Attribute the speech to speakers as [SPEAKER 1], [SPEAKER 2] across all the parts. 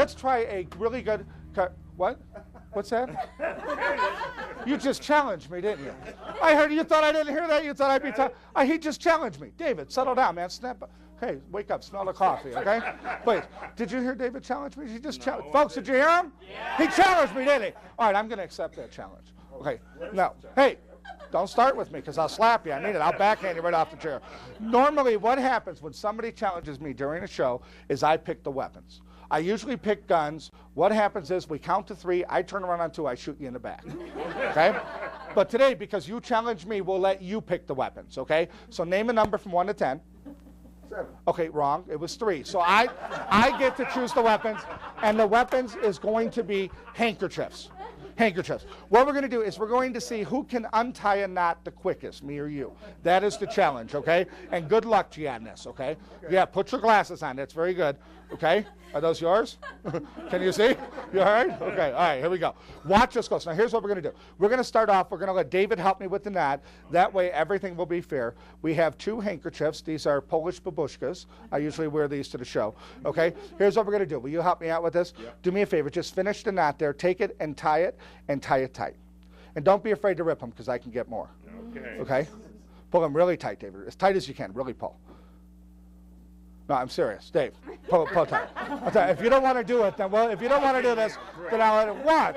[SPEAKER 1] let's try a really good, what? What's that? You just challenged me, didn't you? I heard you thought I didn't hear that. You thought I'd be he just challenged me. David, settle down, man. Snap. Hey, wake up. Smell the coffee, okay? Please. Did you hear David challenge me? He just challenged. Folks, did you hear him? Yeah. He challenged me, didn't he? All right, I'm going to accept that challenge. Okay. Now, hey, don't start with me because I'll slap you. I mean it. I'll backhand you right off the chair. Normally, what happens when somebody challenges me during a show is I pick the weapons. I usually pick guns. What happens is we count to 3. I turn around on 2. I shoot you in the back. Okay? But today, because you challenged me, we'll let you pick the weapons. Okay? So name a number from 1 to 10. 7. Okay, wrong. It was 3. So I get to choose the weapons, and the weapons is going to be handkerchiefs. Handkerchiefs. What we're going to do is we're going to see who can untie a knot the quickest, me or you. That is the challenge, okay? And good luck to you on this, okay? Yeah, put your glasses on. That's very good, okay? Are those yours? Can you see? You all right? Okay, all right, here we go. Watch us close. Now, here's what we're going to do. We're going to start off. We're going to let David help me with the knot. That way, everything will be fair. We have 2 handkerchiefs. These are Polish babushkas. I usually wear these to the show, okay? Here's what we're going to do. Will you help me out with this? Yep. Do me a favor. Just finish the knot there. Take it and tie it tight. And don't be afraid to rip them because I can get more. Okay. Okay? Pull them really tight, David. As tight as you can. Really pull. No, I'm serious. Dave, pull tight. If you don't want to do it, then, well, if you don't want to do this, then I'll let it. What?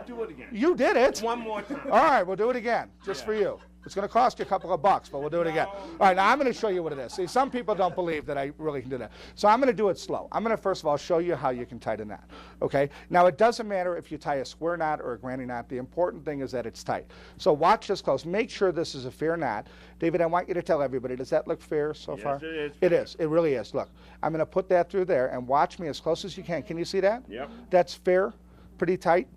[SPEAKER 2] Do it again.
[SPEAKER 1] You did it.
[SPEAKER 2] One more time.
[SPEAKER 1] All right, we'll do it again, just for you. It's going to cost you a couple of bucks, but we'll do it again. All right, now I'm going to show you what it is. See, some people don't believe that I really can do that. So I'm going to do it slow. I'm going to, first of all, show you how you can tie the knot, okay? Now, it doesn't matter if you tie a square knot or a granny knot. The important thing is that it's tight. So watch this close. Make sure this is a fair knot. David, I want you to tell everybody, does that look fair so far?
[SPEAKER 2] Yes, it is.
[SPEAKER 1] It is. It really is. Look, I'm going to put that through there, and watch me as close as you can. Can you see that?
[SPEAKER 2] Yep.
[SPEAKER 1] That's fair, pretty tight.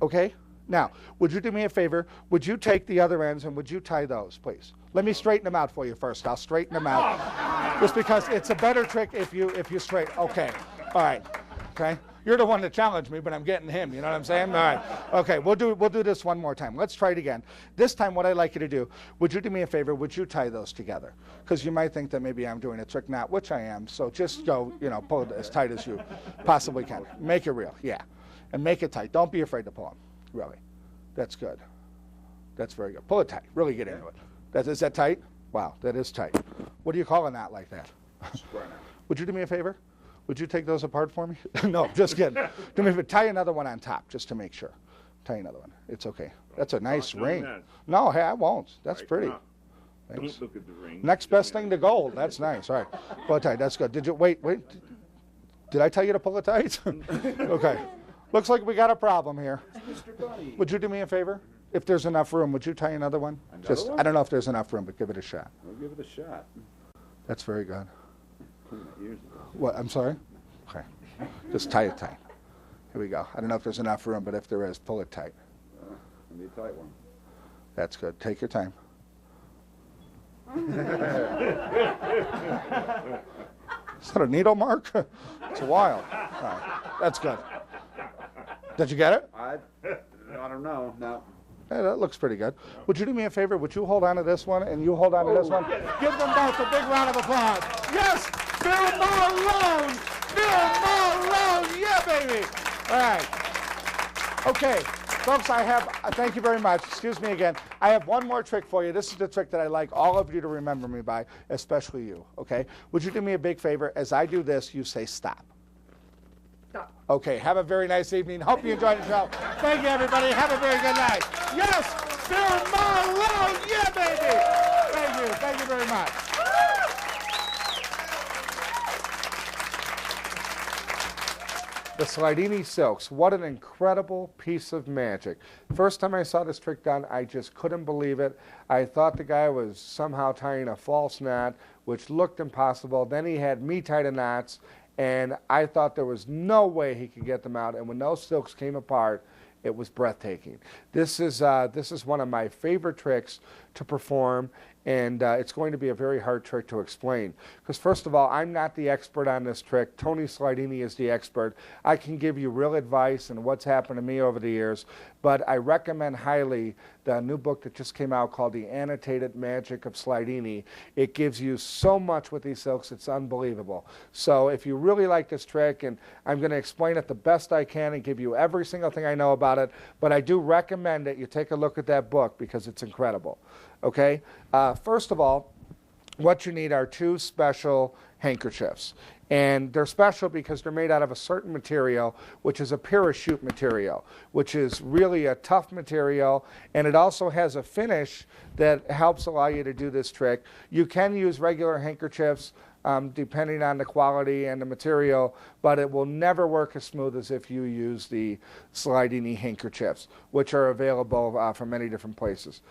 [SPEAKER 1] Okay? Now, would you do me a favor? Would you take the other ends and would you tie those, please? Let me straighten them out for you first. I'll straighten them out. Just because it's a better trick if you straighten. Okay. All right. Okay. You're the one that challenged me, but I'm getting him. You know what I'm saying? All right. Okay. We'll do this one more time. Let's try it again. This time, what I'd like you to do, would you do me a favor? Would you tie those together? Because you might think that maybe I'm doing a trick knot, which I am. So just go, pull it as tight as you possibly can. Make it real. Yeah. And make it tight. Don't be afraid to pull them. Really. That's good. That's very good. Pull it tight. Really get into it. Is that tight? Wow, that is tight. What do you call a knot like that?
[SPEAKER 2] Square knot.
[SPEAKER 1] Would you do me a favor? Would you take those apart for me? No, just kidding. Do me a favor. Tie another one on top just to make sure. Tie another one. It's okay. That's a nice ring. No, hey, I won't. That's pretty. Thanks.
[SPEAKER 2] Don't look at the ring.
[SPEAKER 1] Next best thing to gold. That's nice. All right. Pull it tight. That's good. Did you wait? Did I tell you to pull it tight? Okay. Looks like we got a problem here.
[SPEAKER 2] Mr. Buddy.
[SPEAKER 1] Would you do me a favor? If there's enough room, would you tie another one?
[SPEAKER 2] Another one?
[SPEAKER 1] I don't know if there's enough room, but give it a shot.
[SPEAKER 2] We'll give it a shot.
[SPEAKER 1] That's very good.
[SPEAKER 2] Here's
[SPEAKER 1] What? I'm sorry? Okay. Just tie it tight. Here we go. I don't know if there's enough room, but if there is, pull it tight.
[SPEAKER 2] It'll be a tight one.
[SPEAKER 1] That's good. Take your time. Is that a needle mark? It's wild. All right. That's good. Did you get it?
[SPEAKER 2] I don't know. No.
[SPEAKER 1] Hey, that looks pretty good. Would you do me a favor? Would you hold on to this one and you hold on to this one? Give them both a big round of applause. Yes! Bill Malone! Bill Malone! Yeah, baby! All right. Okay. Folks, thank you very much. Excuse me again. I have one more trick for you. This is the trick that I like all of you to remember me by, especially you, okay? Would you do me a big favor? As I do this, you say stop. Stop. Okay, have a very nice evening. Hope you enjoyed the show. Thank you, everybody. Have a very good night. Yes, Bill Malone. Yeah, baby. Thank you. Thank you very much. The Slydini silks. What an incredible piece of magic. First time I saw this trick done, I just couldn't believe it. I thought the guy was somehow tying a false knot, which looked impossible. Then he had me tie the knots, and I thought there was no way he could get them out. And when those silks came apart, it was breathtaking. This is one of my favorite tricks to perform, And it's going to be a very hard trick to explain. Because first of all, I'm not the expert on this trick. Tony Slydini is the expert. I can give you real advice and what's happened to me over the years. But I recommend highly the new book that just came out called The Annotated Magic of Slydini. It gives you so much with these silks, it's unbelievable. So if you really like this trick, and I'm going to explain it the best I can and give you every single thing I know about it, but I do recommend that you take a look at that book because it's incredible. Okay? First of all, what you need are two special handkerchiefs. And they're special because they're made out of a certain material, which is a parachute material, which is really a tough material. And it also has a finish that helps allow you to do this trick. You can use regular handkerchiefs depending on the quality and the material, but it will never work as smooth as if you use the Slydini handkerchiefs, which are available from many different places.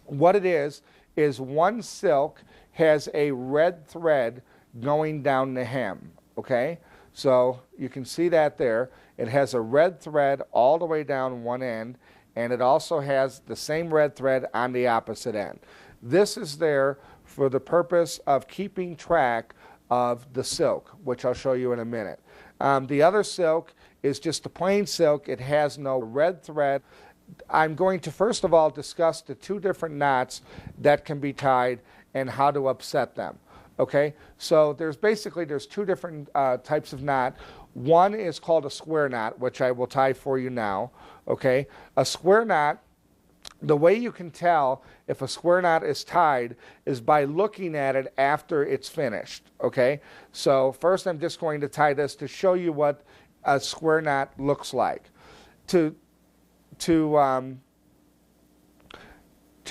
[SPEAKER 1] What it is one silk has a red thread going down the hem, okay? So you can see that there. It has a red thread all the way down one end, and it also has the same red thread on the opposite end. This is there for the purpose of keeping track of the silk, which I'll show you in a minute. The other silk is just a plain silk. It has no red thread. I'm going to first of all discuss the two different knots that can be tied and how to upset them. Okay, so there's two different types of knot. One is called a square knot, which I will tie for you now. Okay, a square knot, the way you can tell if a square knot is tied is by looking at it after it's finished. Okay, so first I'm just going to tie this to show you what a square knot looks like. To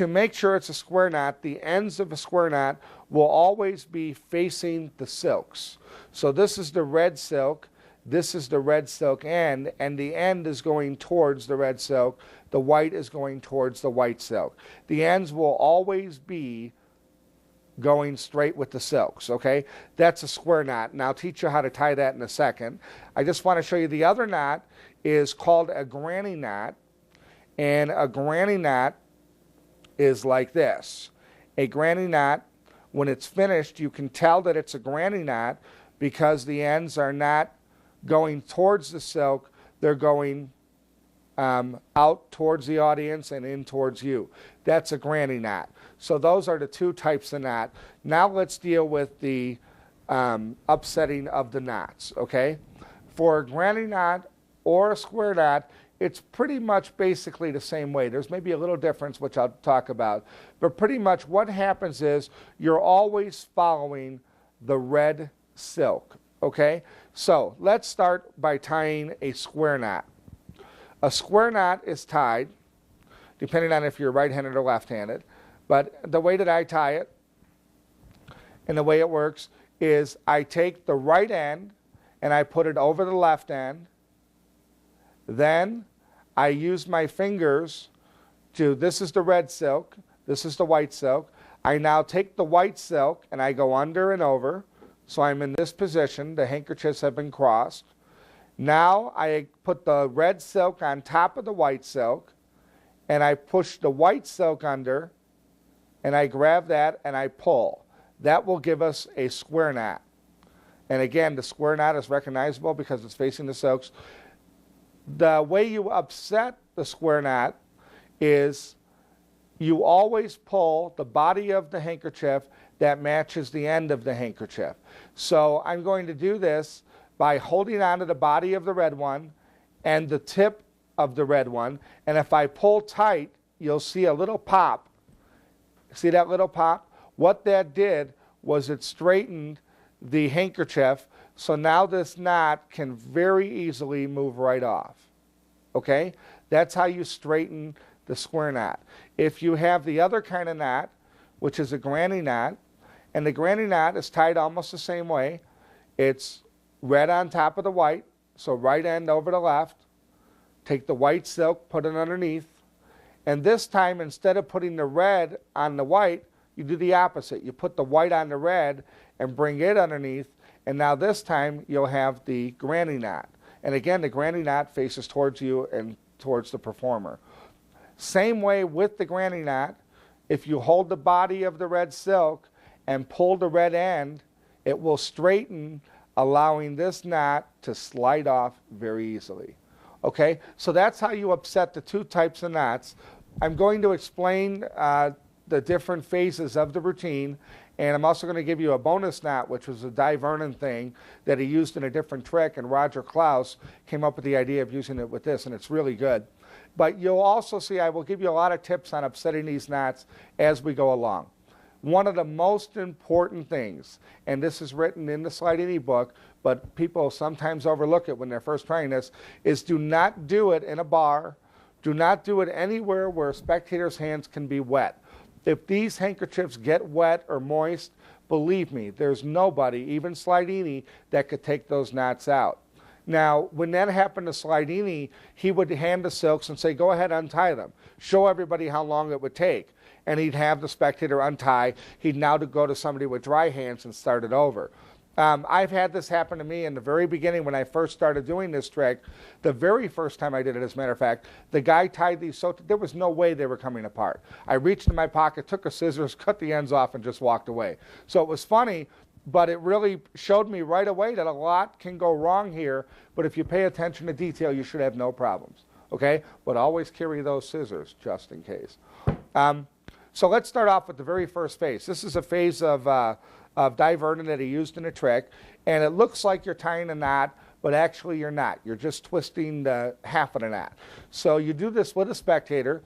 [SPEAKER 1] make sure it's a square knot, the ends of a square knot will always be facing the silks. So this is the red silk, this is the red silk end, and the end is going towards the red silk, the white is going towards the white silk. The ends will always be going straight with the silks, okay? That's a square knot, and I'll teach you how to tie that in a second. I just want to show you the other knot is called a granny knot, and a granny knot is like this. A granny knot, when it's finished, you can tell that it's a granny knot because the ends are not going towards the silk, they're going out towards the audience and in towards you. That's a granny knot. So those are the two types of knot. Now let's deal with the upsetting of the knots, okay? For a granny knot or a square knot, it's pretty much basically the same way. There's maybe a little difference, which I'll talk about. But pretty much what happens is you're always following the red silk, okay? So let's start by tying a square knot. A square knot is tied, depending on if you're right-handed or left-handed. But the way that I tie it and the way it works is I take the right end and I put it over the left end. Then I use my fingers this is the red silk, this is the white silk. I now take the white silk and I go under and over. So I'm in this position, the handkerchiefs have been crossed. Now I put the red silk on top of the white silk and I push the white silk under and I grab that and I pull. That will give us a square knot. And again, the square knot is recognizable because it's facing the silks. The way you upset the square knot is you always pull the body of the handkerchief that matches the end of the handkerchief. So I'm going to do this by holding onto the body of the red one and the tip of the red one. And if I pull tight, you'll see a little pop. See that little pop? What that did was it straightened the handkerchief, so now this knot can very easily move right off. Okay? That's how you straighten the square knot. If you have the other kind of knot, which is a granny knot, and the granny knot is tied almost the same way. It's red on top of the white, so right end over the left. Take the white silk, put it underneath, and this time instead of putting the red on the white, you do the opposite. You put the white on the red and bring it underneath, and now this time you'll have the granny knot. And again, the granny knot faces towards you and towards the performer. Same way with the granny knot, if you hold the body of the red silk and pull the red end, it will straighten, allowing this knot to slide off very easily. Okay, so that's how you upset the two types of knots. I'm going to explain the different phases of the routine, and I'm also going to give you a bonus knot, which was a Di Vernon thing that he used in a different trick, and Roger Klaus came up with the idea of using it with this, and it's really good. But you'll also see I will give you a lot of tips on upsetting these knots as we go along. One of the most important things, and this is written in the Slydini book, but people sometimes overlook it when they're first trying this, is do not do it in a bar. Do not do it anywhere where a spectator's hands can be wet. If these handkerchiefs get wet or moist, believe me, there's nobody, even Slydini, that could take those knots out. Now, when that happened to Slydini, he would hand the silks and say, go ahead, untie them. Show everybody how long it would take. And he'd have the spectator untie. He'd now go to somebody with dry hands and start it over. I've had this happen to me in the very beginning when I first started doing this trick. The very first time I did it, as a matter of fact, the guy tied these so there was no way they were coming apart. I reached in my pocket, took a scissors, cut the ends off, and just walked away. So it was funny, but it really showed me right away that a lot can go wrong here, but if you pay attention to detail, you should have no problems, okay? But always carry those scissors, just in case. So let's start off with the very first phase. This is a phase of Di Vernon that he used in a trick, and it looks like you're tying a knot, but actually you're not. You're just twisting the half of the knot. So you do this with a spectator.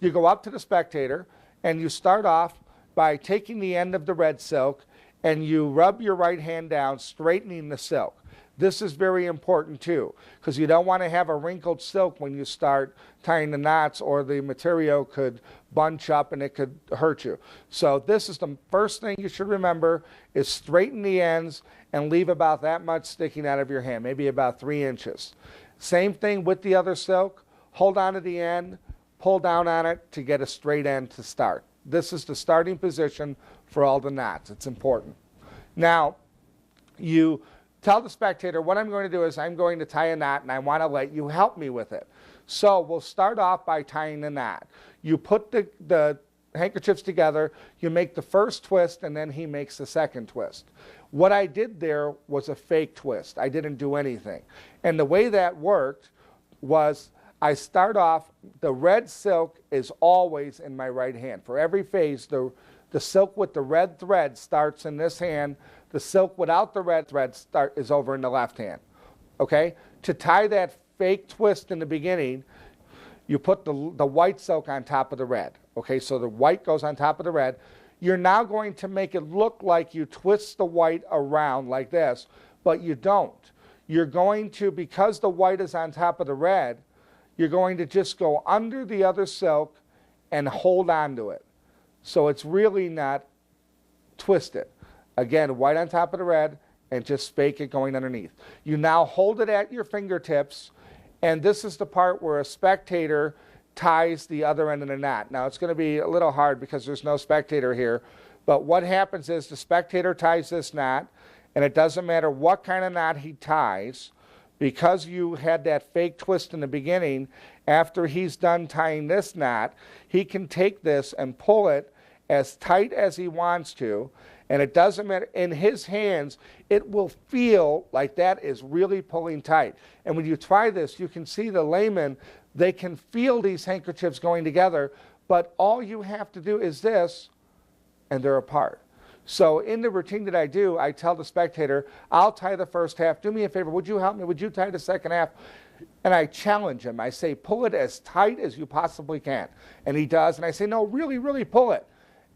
[SPEAKER 1] You go up to the spectator, and you start off by taking the end of the red silk, and you rub your right hand down, straightening the silk. This is very important too, because you don't want to have a wrinkled silk when you start tying the knots, or the material could bunch up and it could hurt you. So this is the first thing you should remember, is straighten the ends and leave about that much sticking out of your hand, maybe about 3 inches. Same thing with the other silk. Hold on to the end, pull down on it to get a straight end to start. This is the starting position for all the knots. It's important. Now, you tell the spectator, what I'm going to do is I'm going to tie a knot, and I want to let you help me with it. So we'll start off by tying the knot. You put the handkerchiefs together, you make the first twist, and then he makes the second twist. What I did there was a fake twist. I didn't do anything. And the way that worked was I start off, the red silk is always in my right hand. For every phase, the silk with the red thread starts in this hand. The silk without the red thread is over in the left hand. Okay? To tie that fake twist in the beginning, you put the white silk on top of the red. Okay, so the white goes on top of the red. You're now going to make it look like you twist the white around like this, but you don't. You're going to, because the white is on top of the red, you're going to just go under the other silk and hold on to it. So it's really not twisted. Again, white on top of the red, and just fake it going underneath. You now hold it at your fingertips, and this is the part where a spectator ties the other end of the knot. Now, it's going to be a little hard because there's no spectator here, but what happens is the spectator ties this knot, and it doesn't matter what kind of knot he ties, because you had that fake twist in the beginning, after he's done tying this knot, he can take this and pull it as tight as he wants to, and it doesn't matter. In his hands, it will feel like that is really pulling tight. And when you try this, you can see the layman, they can feel these handkerchiefs going together, but all you have to do is this, and they're apart. So in the routine that I do, I tell the spectator, I'll tie the first half. Do me a favor, would you help me? Would you tie the second half? And I challenge him. I say, pull it as tight as you possibly can. And he does. And I say, no, really, really pull it.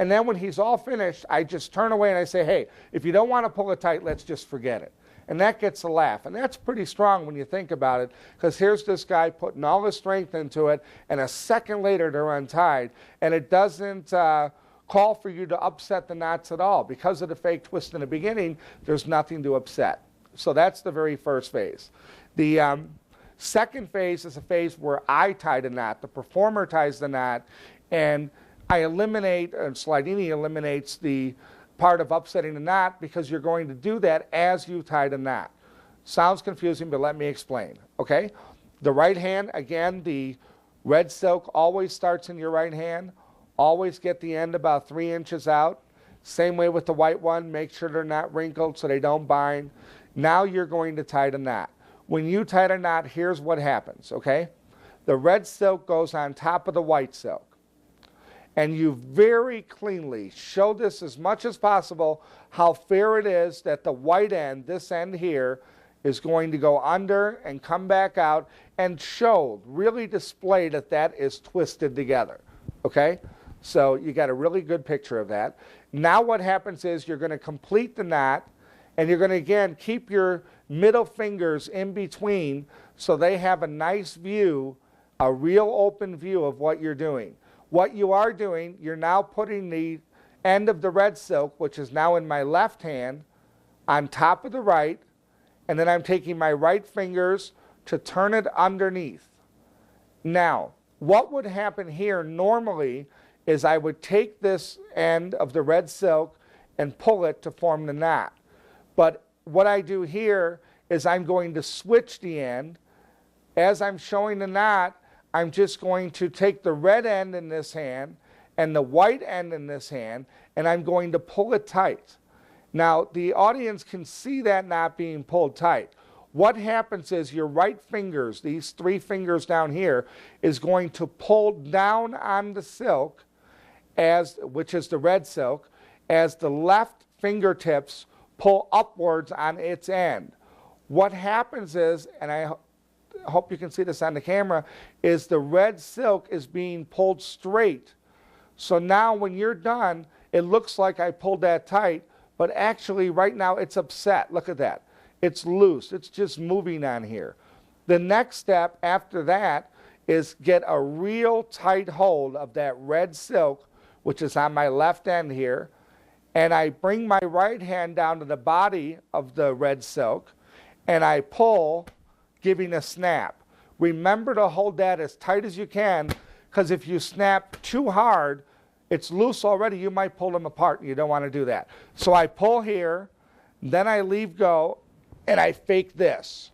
[SPEAKER 1] And then when he's all finished, I just turn away and I say, hey, if you don't want to pull it tight, let's just forget it. And that gets a laugh. And that's pretty strong when you think about it, because here's this guy putting all his strength into it, and a second later they're untied. And it doesn't call for you to upset the knots at all. Because of the fake twist in the beginning, there's nothing to upset. So that's the very first phase. The second phase is a phase where I tie the knot. The performer ties the knot, and I eliminate, and Slydini eliminates the part of upsetting the knot, because you're going to do that as you tie the knot. Sounds confusing, but let me explain. Okay? The right hand, again, the red silk always starts in your right hand. Always get the end about 3 inches out. Same way with the white one. Make sure they're not wrinkled so they don't bind. Now you're going to tie the knot. When you tie the knot, here's what happens, okay? The red silk goes on top of the white silk. And you very cleanly show this as much as possible how fair it is that the white end, this end here, is going to go under and come back out and show, really display that that is twisted together, okay? So you got a really good picture of that. Now what happens is you're going to complete the knot, and you're going to, again, keep your middle fingers in between so they have a nice view, a real open view of what you're doing. What you are doing, you're now putting the end of the red silk, which is now in my left hand, on top of the right, and then I'm taking my right fingers to turn it underneath. Now, what would happen here normally is I would take this end of the red silk and pull it to form the knot. But what I do here is I'm going to switch the end. As I'm showing the knot, I'm just going to take the red end in this hand and the white end in this hand, and I'm going to pull it tight. Now, the audience can see that knot being pulled tight. What happens is your right fingers, these 3 fingers down here, is going to pull down on the silk, which is the red silk, as the left fingertips pull upwards on its end. What happens is, and I hope you can see this on the camera, is the red silk is being pulled straight. So now when you're done, it looks like I pulled that tight, but actually right now it's upset. Look at that. It's loose. It's just moving on here. The next step after that is get a real tight hold of that red silk, which is on my left end here, and I bring my right hand down to the body of the red silk, and I pull, giving a snap. Remember to hold that as tight as you can, because if you snap too hard, it's loose already, you might pull them apart, and you don't want to do that. So I pull here, then I leave go, and I fake this.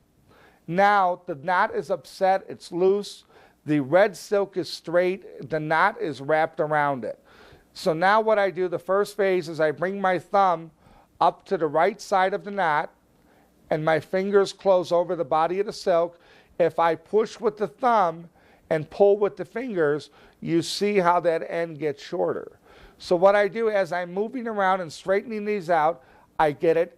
[SPEAKER 1] Now the knot is upset, it's loose, the red silk is straight, the knot is wrapped around it. So now what I do, the first phase is I bring my thumb up to the right side of the knot, and my fingers close over the body of the silk. If I push with the thumb and pull with the fingers, you see how that end gets shorter. So what I do as I'm moving around and straightening these out, I get it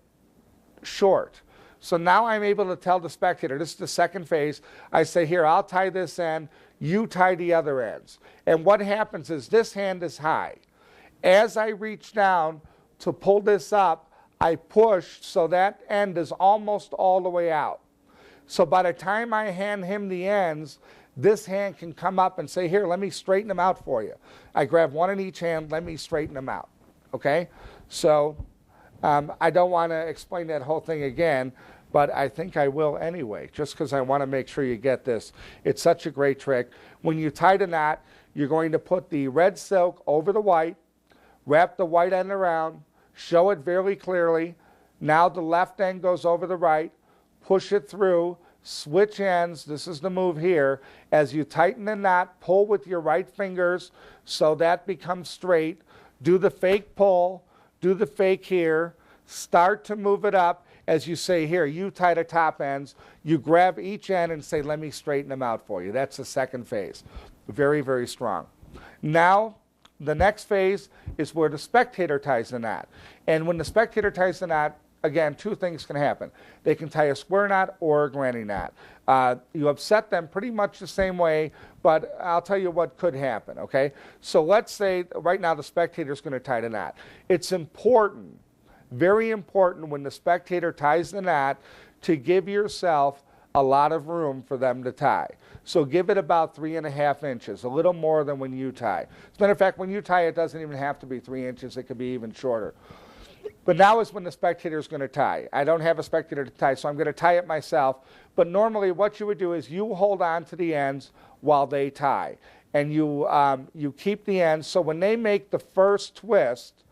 [SPEAKER 1] short. So now I'm able to tell the spectator, this is the second phase, I say, here, I'll tie this end, you tie the other ends. And what happens is this hand is high. As I reach down to pull this up, I push so that end is almost all the way out. So by the time I hand him the ends, this hand can come up and say, here, let me straighten them out for you. I grab one in each hand, let me straighten them out. Okay? So I don't want to explain that whole thing again, but I think I will anyway, just because I want to make sure you get this. It's such a great trick. When you tie the knot, you're going to put the red silk over the white, wrap the white end around, show it very clearly. Now the left end goes over the right, push it through, switch ends. This is the move here. As you tighten the knot, pull with your right fingers so that becomes straight. Do the fake pull, do the fake here, start to move it up. As you say here, you tie the top ends, you grab each end and say, let me straighten them out for you. That's the second phase. Very, very strong. Now, the next phase is where the spectator ties the knot. And when the spectator ties the knot, again, 2 things can happen. They can tie a square knot or a granny knot. You upset them pretty much the same way, but I'll tell you what could happen, okay? So let's say right now the spectator's going to tie the knot. It's important, very important when the spectator ties the knot to give yourself a lot of room for them to tie. So give it about 3.5 inches, a little more than when you tie. As a matter of fact, when you tie, it doesn't even have to be 3 inches. It could be even shorter. But now is when the spectator is going to tie. I don't have a spectator to tie, so I'm going to tie it myself. But normally what you would do is you hold on to the ends while they tie. And you keep the ends, so when they make the first twist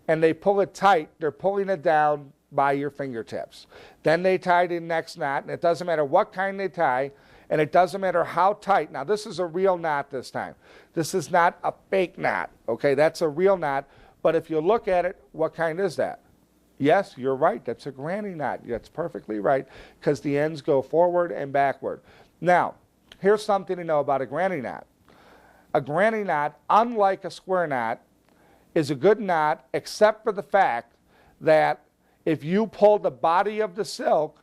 [SPEAKER 1] and they pull it tight, they're pulling it down by your fingertips. Then they tie the next knot, and it doesn't matter what kind they tie. And it doesn't matter how tight. Now, this is a real knot this time. This is not a fake knot, okay? That's a real knot. But if you look at it, what kind is that? Yes, you're right. That's a granny knot. That's perfectly right, because the ends go forward and backward. Now, here's something to know about a granny knot. A granny knot, unlike a square knot, is a good knot, except for the fact that if you pull the body of the silk,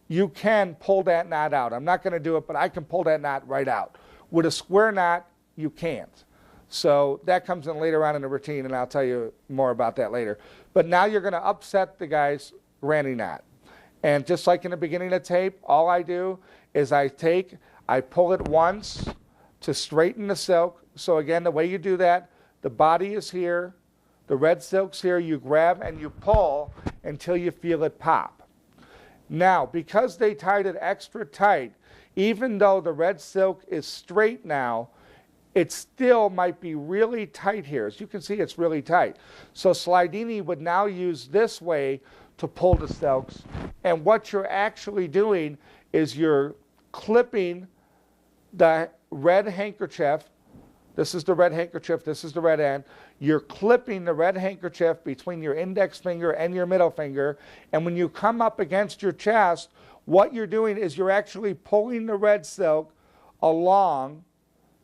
[SPEAKER 1] you can pull that knot out. I'm not going to do it, but I can pull that knot right out. With a square knot, you can't. So that comes in later on in the routine, and I'll tell you more about that later. But now you're going to upset the guy's granny knot. And just like in the beginning of the tape, all I do is I pull it once to straighten the silk. So again, the way you do that, the body is here, the red silk's here, you grab and you pull until you feel it pop. Now, because they tied it extra tight, even though the red silk is straight now, it still might be really tight here. As you can see, it's really tight. So Slydini would now use this way to pull the silks. And what you're actually doing is you're clipping the red handkerchief. This is the red handkerchief. This is the red end. You're clipping the red handkerchief between your index finger and your middle finger. And when you come up against your chest, what you're doing is you're actually pulling the red silk along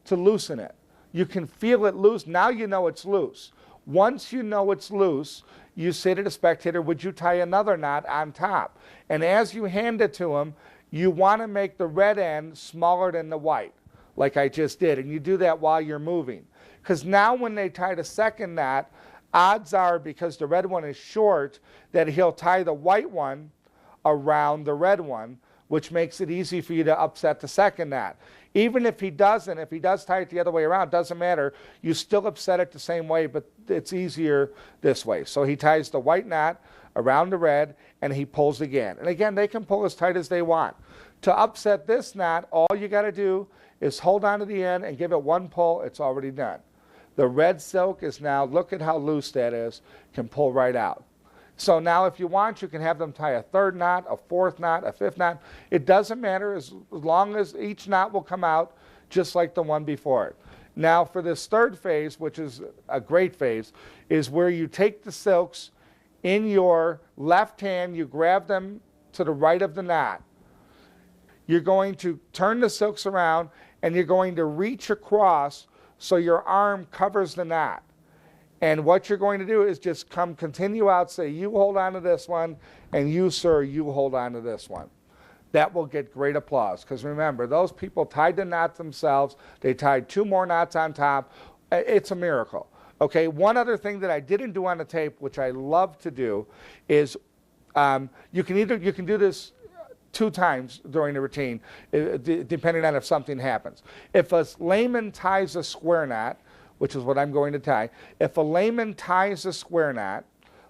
[SPEAKER 1] to loosen it. You can feel it loose. Now you know it's loose. Once you know it's loose, you say to the spectator, would you tie another knot on top? And as you hand it to him, you want to make the red end smaller than the white, like I just did. And you do that while you're moving. Because now when they tie the second knot, odds are, because the red one is short, that he'll tie the white one around the red one, which makes it easy for you to upset the second knot. Even if he doesn't, if he does tie it the other way around, doesn't matter. You still upset it the same way, but it's easier this way. So he ties the white knot around the red, and he pulls again. And again, they can pull as tight as they want. To upset this knot, all you got to do is hold on to the end and give it one pull. It's already done. The red silk is now, look at how loose that is, can pull right out. So now if you want, you can have them tie a third knot, a fourth knot, a fifth knot. It doesn't matter as long as each knot will come out just like the one before it. Now for this third phase, which is a great phase, is where you take the silks in your left hand, you grab them to the right of the knot. You're going to turn the silks around and you're going to reach across so your arm covers the knot. And what you're going to do is just continue out, say, you hold on to this one, and you, sir, you hold on to this one. That will get great applause. Because remember, those people tied the knot themselves. They tied 2 more knots on top. It's a miracle. Okay, one other thing that I didn't do on the tape, which I love to do, is you can do this 2 times during the routine, depending on if something happens. If a layman ties a square knot, which is what I'm going to tie. If a layman ties a square knot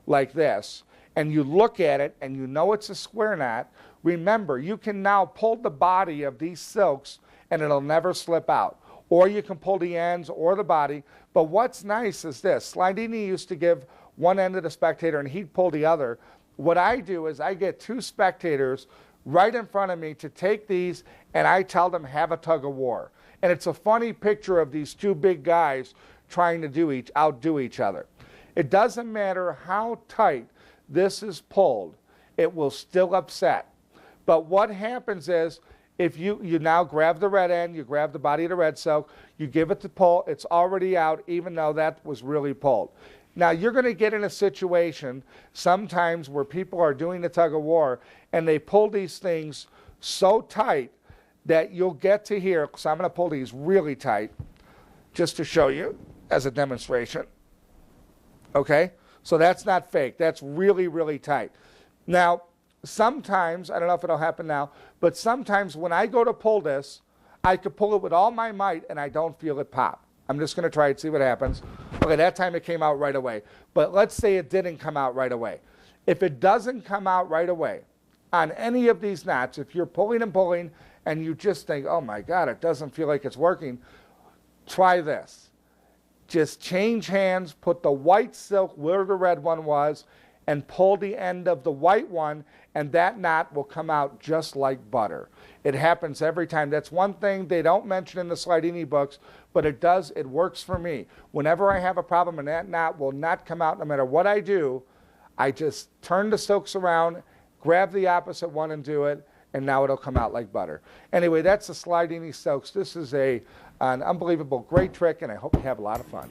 [SPEAKER 1] like this, and you look at it and you know it's a square knot, remember, you can now pull the body of these silks and it'll never slip out. Or you can pull the ends or the body. But what's nice is this. Slydini used to give one end to the spectator and he'd pull the other. What I do is I get 2 spectators right in front of me to take these, and I tell them, have a tug of war. And it's a funny picture of these 2 big guys trying to outdo each other. It doesn't matter how tight this is pulled, it will still upset. But what happens is, if you now grab the red end, you grab the body of the red silk, you give it the pull, it's already out, even though that was really pulled. Now, you're going to get in a situation sometimes where people are doing the tug of war, and they pull these things so tight that you'll get to here, so I'm going to pull these really tight, just to show you as a demonstration. Okay? So that's not fake. That's really, really tight. Now, sometimes, I don't know if it'll happen now, but sometimes when I go to pull this, I could pull it with all my might and I don't feel it pop. I'm just going to try it, see what happens. Okay, that time it came out right away. But let's say it didn't come out right away. If it doesn't come out right away on any of these knots, if you're pulling and pulling and you just think, oh my God, it doesn't feel like it's working, try this. Just change hands, put the white silk where the red one was, and pull the end of the white one, and that knot will come out just like butter. It happens every time. That's one thing they don't mention in the Slydini books, but it does. It works for me. Whenever I have a problem and that knot will not come out no matter what I do, I just turn the silks around, grab the opposite one and do it, and now it'll come out like butter. Anyway, that's the Slydini silks. This is an unbelievable, great trick, and I hope you have a lot of fun.